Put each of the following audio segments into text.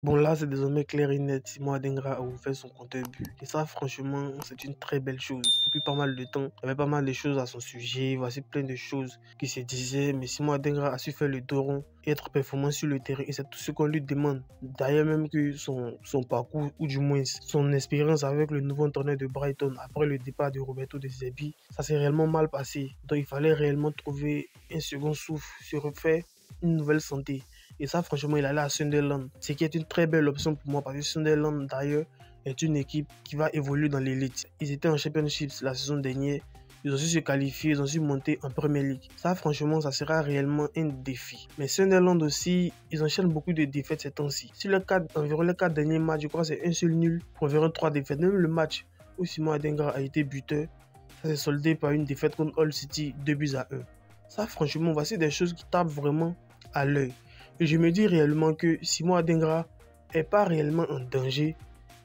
Bon, là, c'est désormais clair et net. Simon Adingra a ouvert son compteur but. Et ça, franchement, c'est une très belle chose. Depuis pas mal de temps, il y avait pas mal de choses à son sujet. Voici plein de choses qui se disaient. Mais Simon Adingra a su faire le dos rond et être performant sur le terrain. Et c'est tout ce qu'on lui demande. D'ailleurs, même que son parcours, ou du moins son expérience avec le nouveau entraîneur de Brighton après le départ de Roberto De Zerbi, ça s'est réellement mal passé. Donc, il fallait réellement trouver un second souffle, se refaire une nouvelle santé. Et ça, franchement, il allait à Sunderland. Ce qui est une très belle option pour moi parce que Sunderland, d'ailleurs, est une équipe qui va évoluer dans l'élite. Ils étaient en Championship la saison dernière. Ils ont su se qualifier, ils ont su monter en Premier League. Ça, franchement, ça sera réellement un défi. Mais Sunderland aussi, ils enchaînent beaucoup de défaites ces temps-ci. Sur environ les 4 derniers matchs, je crois que c'est un seul nul pour environ 3 défaites. Même le match où Simon Adingra a été buteur, ça s'est soldé par une défaite contre Hull City, 2-1. Ça, franchement, voici des choses qui tapent vraiment à l'œil. Et je me dis réellement que Simon Adingra n'est pas réellement en danger,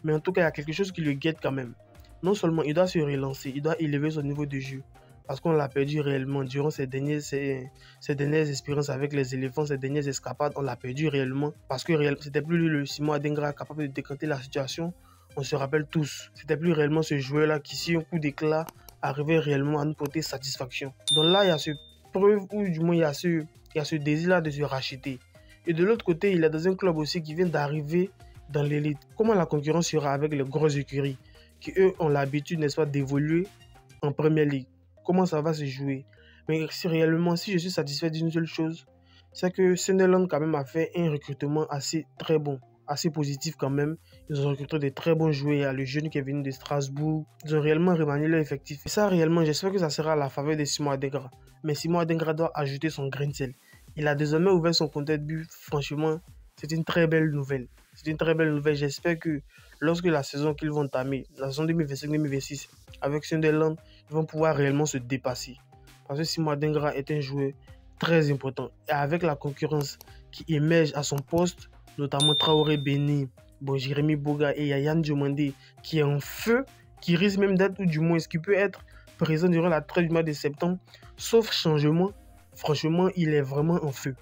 mais en tout cas, il y a quelque chose qui le guette quand même. Non seulement il doit se relancer, il doit élever son niveau de jeu, parce qu'on l'a perdu réellement durant ces dernières expériences avec les éléphants, ces dernières escapades, on l'a perdu réellement, parce que c'était plus le Simon Adingra capable de décanter la situation. On se rappelle tous, c'était plus réellement ce joueur-là qui, sur un coup d'éclat, arrivait réellement à nous porter satisfaction. Donc là, il y a ce preuve, ou du moins il y a ce désir-là de se racheter. Et de l'autre côté, il est dans un club aussi qui vient d'arriver dans l'élite. Comment la concurrence sera avec les grosses écuries qui, eux, ont l'habitude, n'est-ce pas, d'évoluer en Premier League? Comment ça va se jouer? Mais réellement, si je suis satisfait d'une seule chose, c'est que Sunderland quand même a fait un recrutement assez très bon, assez positif quand même. Ils ont recruté des très bons joueurs. Il y a le jeune qui est venu de Strasbourg. Ils ont réellement remanié leur effectif. Et ça, réellement, j'espère que ça sera à la faveur de Simon Adingra. Mais Simon Adingra doit ajouter son grain de sel. Il a désormais ouvert son compteur de but. Franchement, c'est une très belle nouvelle. C'est une très belle nouvelle. J'espère que lorsque la saison qu'ils vont entamer, la saison 2025-2026, avec Sunderland, ils vont pouvoir réellement se dépasser. Parce que Simon Adingra est un joueur très important. Et avec la concurrence qui émerge à son poste, notamment Traoré Béni, Jérémy Boga et Yann Diomandé, qui est en feu, qui risque même d'être, ou du moins, ce qui peut être présent durant la trêve du mois de septembre, sauf changement. Franchement, il est vraiment en feu.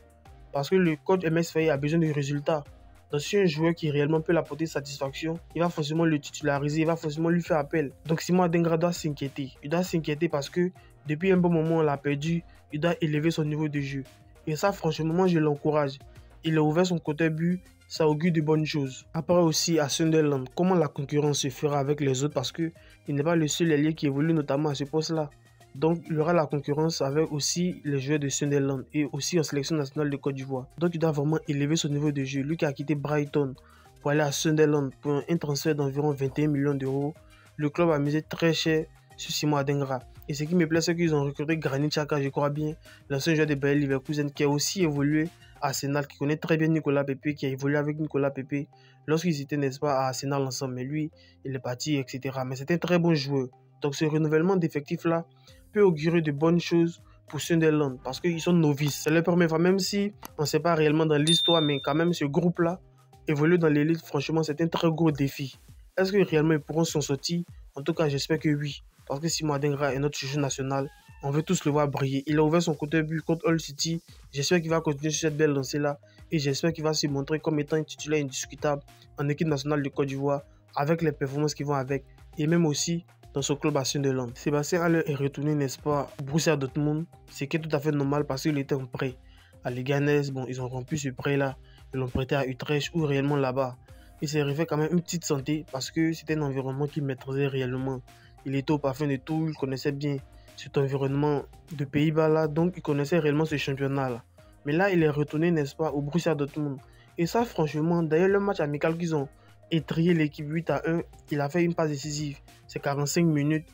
Parce que le coach MS Faye a besoin de résultats. Donc, si un joueur qui réellement peut l'apporter satisfaction, il va forcément le titulariser, il va forcément lui faire appel. Donc, Simon Adingra doit s'inquiéter. Il doit s'inquiéter parce que depuis un bon moment, on l'a perdu. Il doit élever son niveau de jeu. Et ça, franchement, moi, je l'encourage. Il a ouvert son côté but, ça augure de bonnes choses. Après aussi, à Sunderland, comment la concurrence se fera avec les autres parce qu'il n'est pas le seul allié qui évolue notamment à ce poste-là. Donc, il y aura la concurrence avec aussi les joueurs de Sunderland et aussi en sélection nationale de Côte d'Ivoire. Donc, il doit vraiment élever son niveau de jeu. Lui qui a quitté Brighton pour aller à Sunderland pour un transfert d'environ 21 millions d'euros, le club a misé très cher sur Simon Adingra. Et ce qui me plaît, c'est qu'ils ont recruté Granit Xhaka, je crois bien, l'ancien joueur de Bayer Leverkusen qui a aussi évolué à Arsenal, qui connaît très bien Nicolas Pepe, qui a évolué avec Nicolas Pepe lorsqu'ils étaient, n'est-ce pas, à Arsenal ensemble. Mais lui, il est parti, etc. Mais c'est un très bon joueur. Donc, ce renouvellement d'effectifs-là peut augurer de bonnes choses pour Sunderland parce qu'ils sont novices. C'est leur première fois, même si on ne sait pas réellement dans l'histoire, mais quand même ce groupe-là évolue dans l'élite. Franchement, c'est un très gros défi. Est-ce que réellement ils pourront s'en sortir? En tout cas, j'espère que oui. Parce que Simon Adingra est notre sujet national. On veut tous le voir briller. Il a ouvert son côté but contre Hull City. J'espère qu'il va continuer sur cette belle lancée-là. Et j'espère qu'il va se montrer comme étant un titulaire indiscutable en équipe nationale de Côte d'Ivoire avec les performances qui vont avec. Et même aussi dans son club à Sunderland. Sébastien Haller est retourné, n'est-ce pas, au Borussia Dortmund, ce qui est tout à fait normal parce qu'il était en prêt. À Leganés, bon, ils ont rompu ce prêt-là, ils l'ont prêté à Utrecht ou réellement là-bas. Il s'est refait quand même une petite santé parce que c'était un environnement qu'il maîtrisait réellement. Il était au parfum de tout, il connaissait bien cet environnement de Pays-Bas là, donc il connaissait réellement ce championnat-là. Mais là, il est retourné, n'est-ce pas, au Borussia Dortmund. Et ça, franchement, d'ailleurs, le match amical qu'ils ont étrié l'équipe 8-1, il a fait une passe décisive. C'est 45 minutes.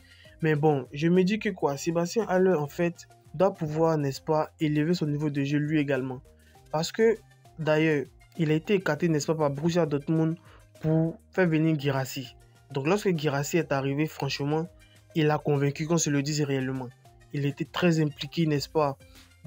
Mais bon, je me dis que quoi, Sébastien Haller, en fait, doit pouvoir, n'est-ce pas, élever son niveau de jeu lui également. Parce que, d'ailleurs, il a été écarté, n'est-ce pas, par Borussia Dortmund pour faire venir Guirassy. Donc, lorsque Guirassy est arrivé, franchement, il a convaincu qu'on se le dise réellement. Il était très impliqué, n'est-ce pas,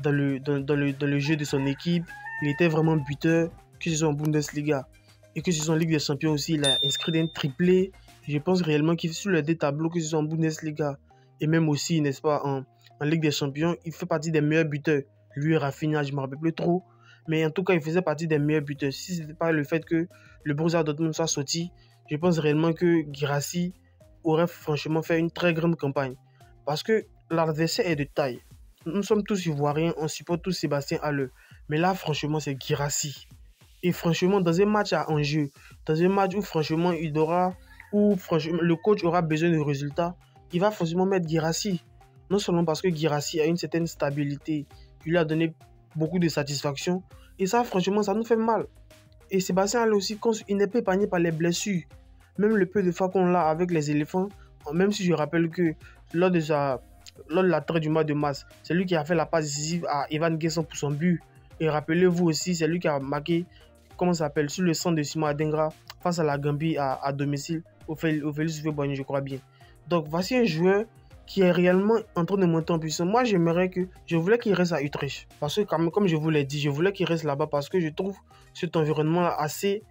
dans le jeu de son équipe. Il était vraiment buteur, que ce soit en Bundesliga et que ce soit en Ligue des Champions aussi. Il a inscrit un triplé. Je pense réellement qu'il fait sur les deux tableaux, que ce soit en Bundesliga et même aussi, n'est-ce pas, en Ligue des Champions, il fait partie des meilleurs buteurs. Lui et Rafinha, je ne me rappelle plus trop. Mais en tout cas, il faisait partie des meilleurs buteurs. Si ce n'était pas le fait que le Borussia Dortmund soit sorti, je pense réellement que Guirassy aurait franchement fait une très grande campagne. Parce que l'adversaire est de taille. Nous sommes tous ivoiriens, on supporte tous Sébastien Haller. Mais là, franchement, c'est Guirassy. Et franchement, dans un match à enjeu, dans un match où franchement, le coach aura besoin de résultats, il va forcément mettre Guirassy. Non seulement parce que Guirassy a une certaine stabilité, il lui a donné beaucoup de satisfaction. Et ça, franchement, ça nous fait mal. Et Sébastien Haller aussi, il n'est pas épargné par les blessures. Même le peu de fois qu'on l'a avec les éléphants, même si je rappelle que lors de la trêve du mois de mars, c'est lui qui a fait la passe décisive à Evan Gerson pour son but. Et rappelez-vous aussi, c'est lui qui a marqué, comment ça s'appelle, sur le centre de Simon Adingra face à la Gambie à domicile, au Félix Houphouët-Boigny, je crois bien. Donc voici un joueur qui est réellement en train de monter en puissance. Moi, je voulais qu'il reste à Utrecht. Parce que, comme je vous l'ai dit, je voulais qu'il reste là-bas parce que je trouve cet environnement-là assez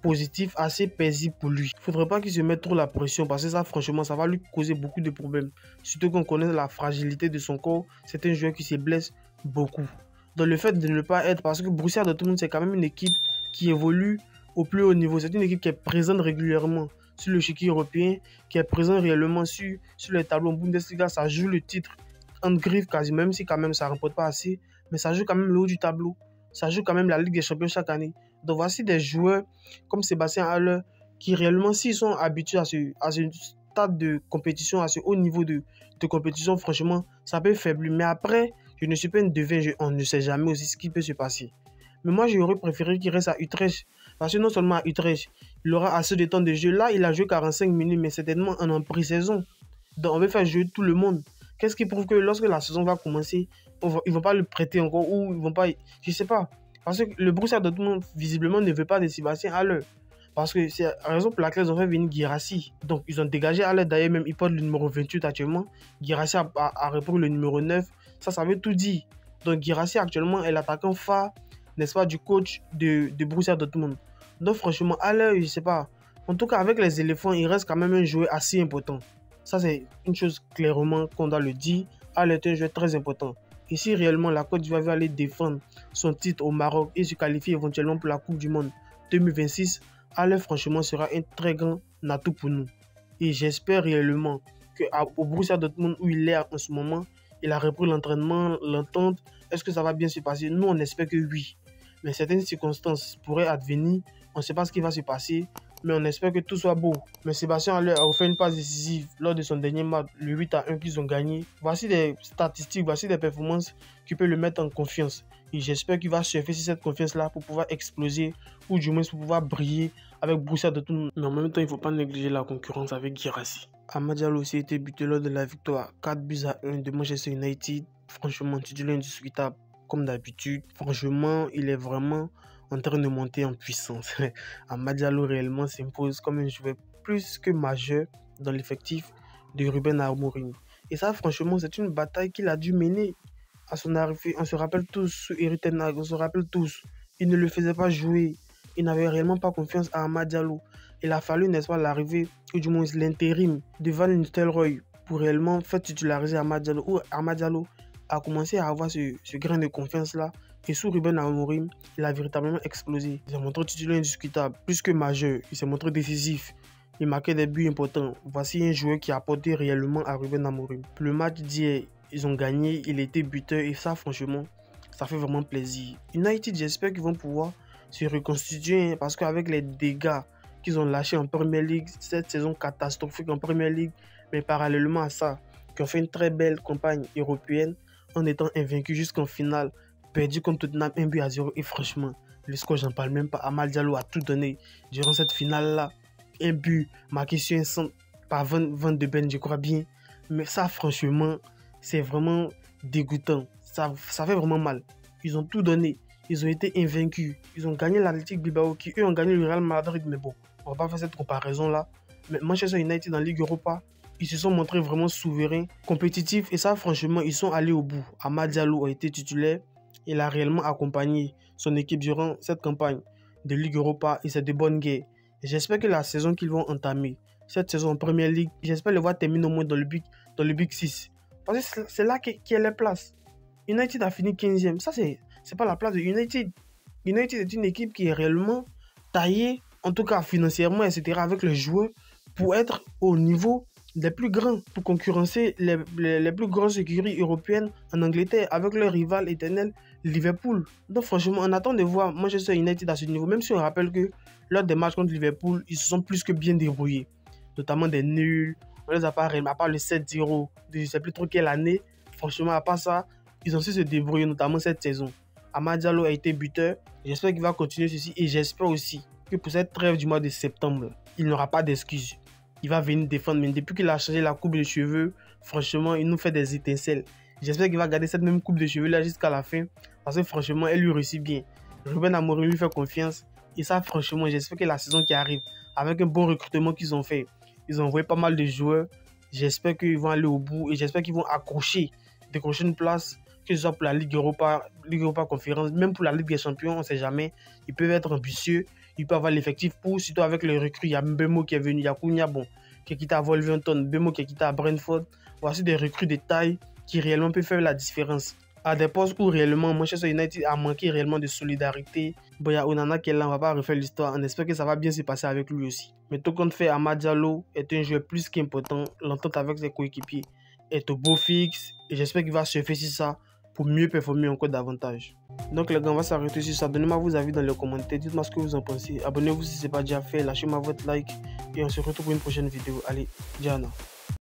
positif, assez paisible pour lui. Il ne faudrait pas qu'il se mette trop la pression parce que ça, franchement, ça va lui causer beaucoup de problèmes. Surtout qu'on connaît la fragilité de son corps. C'est un joueur qui se blesse beaucoup. Donc le fait de ne pas être, parce que Borussia Dortmund, c'est quand même une équipe qui évolue au plus haut niveau. C'est une équipe qui est présente régulièrement sur le chiquier européen, qui est présente réellement sur les tableaux en Bundesliga. Ça joue le titre en griffe quasi, même si quand même ça ne remporte pas assez. Mais ça joue quand même le haut du tableau. Ça joue quand même la Ligue des Champions chaque année. Donc voici des joueurs comme Sébastien Haller qui réellement, s'ils sont habitués à ce stade de compétition, à ce haut niveau de compétition, franchement, ça peut faiblir. Mais après, je ne suis pas une devin, on ne sait jamais aussi ce qui peut se passer. Mais moi, j'aurais préféré qu'il reste à Utrecht. Parce que non seulement à Utrecht, il aura assez de temps de jeu. Là, il a joué 45 minutes, mais certainement en pré-saison. Donc, on va faire jouer tout le monde. Qu'est-ce qui prouve que lorsque la saison va commencer, ils ne vont pas le prêter encore ou ils vont pas... Je ne sais pas. Parce que le Borussia Dortmund, visiblement, ne veut pas de Sébastien Haller. Parce que c'est la raison pour laquelle ils ont fait venir Guirassy. Donc, ils ont dégagé Haller. D'ailleurs, même, il porte le numéro 28 actuellement. Guirassy a repris le numéro 9. Ça veut tout dire. Donc, Guirassy, actuellement, est l'attaquant phare, n'est-ce pas, du coach de Borussia Dortmund. Donc, franchement, Haller, je ne sais pas. En tout cas, avec les éléphants, il reste quand même un joueur assez important. Ça, c'est une chose clairement qu'on doit le dire. Haller est un joueur très important. Et si réellement la Côte d'Ivoire va aller défendre son titre au Maroc et se qualifier éventuellement pour la Coupe du Monde 2026, Haller franchement sera un très grand atout pour nous. Et j'espère réellement qu'au Borussia Dortmund où il est en ce moment, il a repris l'entraînement, l'entente. Est-ce que ça va bien se passer? Nous, on espère que oui. Mais certaines circonstances pourraient advenir. On ne sait pas ce qui va se passer. Mais on espère que tout soit beau. Mais Sébastien Haller a fait une passe décisive lors de son dernier match, le 8-1 qu'ils ont gagné. Voici des statistiques, voici des performances qui peuvent le mettre en confiance. Et j'espère qu'il va surfer sur cette confiance-là pour pouvoir exploser ou du moins pour pouvoir briller avec Borussia Dortmund. Mais en même temps, il ne faut pas négliger la concurrence avec Guirassy. Amad Diallo aussi a été buté lors de la victoire 4-1 de Manchester United. Franchement, titulaire indiscutable comme d'habitude. Franchement, il est vraiment en train de monter en puissance. Amad Diallo réellement s'impose comme un joueur plus que majeur dans l'effectif de Ruben Amorim. Et ça, franchement, c'est une bataille qu'il a dû mener à son arrivée. On se rappelle tous sous Erik ten Hag, on se rappelle tous. Il ne le faisait pas jouer. Il n'avait réellement pas confiance à Amad Diallo. Il a fallu, n'est-ce pas, l'arrivée, ou du moins l'intérim de Van Nistelrooy pour réellement faire titulariser Amad Diallo. Où Amad Diallo a commencé à avoir ce grain de confiance-là. Et sous Ruben Amorim, il a véritablement explosé. Il s'est montré titulaire indiscutable, plus que majeur. Il s'est montré décisif. Il marquait des buts importants. Voici un joueur qui a apporté réellement à Ruben Amorim. Pour le match d'hier, ils ont gagné. Il était buteur et ça, franchement, ça fait vraiment plaisir. United, j'espère qu'ils vont pouvoir se reconstituer parce qu'avec les dégâts qu'ils ont lâchés en Premier League, cette saison catastrophique en Premier League, mais parallèlement à ça, qui ont fait une très belle campagne européenne en étant invaincus jusqu'en finale, perdu contre Tottenham 1-0 et franchement, le score, j'en parle même pas. Amad Diallo a tout donné durant cette finale-là. Un but marqué sur un centre par Van de Ven, je crois bien. Mais ça, franchement, c'est vraiment dégoûtant. Ça fait vraiment mal. Ils ont tout donné. Ils ont été invaincus. Ils ont gagné l'Athletic Bilbao qui, eux, ont gagné le Real Madrid. Mais bon, on va pas faire cette comparaison-là. Mais Manchester United en Ligue Europa, ils se sont montrés vraiment souverains, compétitifs. Et ça, franchement, ils sont allés au bout. Amad Diallo a été titulaire. Il a réellement accompagné son équipe durant cette campagne de Ligue Europa et c'est de bonnes guerres. J'espère que la saison qu'ils vont entamer, cette saison en Première Ligue, j'espère le voir terminer au moins dans le Big 6. Parce que c'est là qu'il y a les places. United a fini 15e. Ça, c'est pas la place de United. United est une équipe qui est réellement taillée en tout cas financièrement, etc., avec les joueurs pour être au niveau des plus grands, pour concurrencer les plus grosses écuries européennes en Angleterre avec leur rival éternel Liverpool. Donc franchement, on attend de voir Manchester United à ce niveau, même si on rappelle que lors des matchs contre Liverpool, ils se sont plus que bien débrouillés, notamment des nuls. On les a pas, à part le 7-0, je ne sais plus trop quelle année. Franchement, à part ça, ils ont su se débrouiller, notamment cette saison. Amad Diallo a été buteur. J'espère qu'il va continuer ceci et j'espère aussi que pour cette trêve du mois de septembre, il n'aura pas d'excuses. Il va venir défendre. Mais depuis qu'il a changé la coupe de cheveux, franchement, il nous fait des étincelles. J'espère qu'il va garder cette même coupe de cheveux là jusqu'à la fin. Parce que franchement, elle lui réussit bien. Ruben Amorim lui fait confiance. Et ça, franchement, j'espère que la saison qui arrive, avec un bon recrutement qu'ils ont fait, ils ont envoyé pas mal de joueurs. J'espère qu'ils vont aller au bout et j'espère qu'ils vont décrocher une place, que ce soit pour la Ligue Europa Conférence, même pour la Ligue des Champions, on ne sait jamais. Ils peuvent être ambitieux, ils peuvent avoir l'effectif pour, surtout avec les recrues. Il y a Mbemo qui est venu, il y a Cunha, bon, qui est quitté à Wolverhampton, Mbemo qui est quitté à Brentford. Voici des recrues de taille qui réellement peuvent faire la différence. À des postes où réellement Manchester United a manqué réellement de solidarité. Bon, il y a Onana qui est là, on ne va pas refaire l'histoire. On espère que ça va bien se passer avec lui aussi. Mais tout compte fait, Amad Diallo est un joueur plus qu'important. L'entente avec ses coéquipiers est au beau fixe. Et j'espère qu'il va surfer sur ça pour mieux performer encore davantage. Donc les gars, on va s'arrêter sur ça. Donnez-moi vos avis dans les commentaires. Dites-moi ce que vous en pensez. Abonnez-vous si ce n'est pas déjà fait. Lâchez-moi votre like. Et on se retrouve pour une prochaine vidéo. Allez, Diana.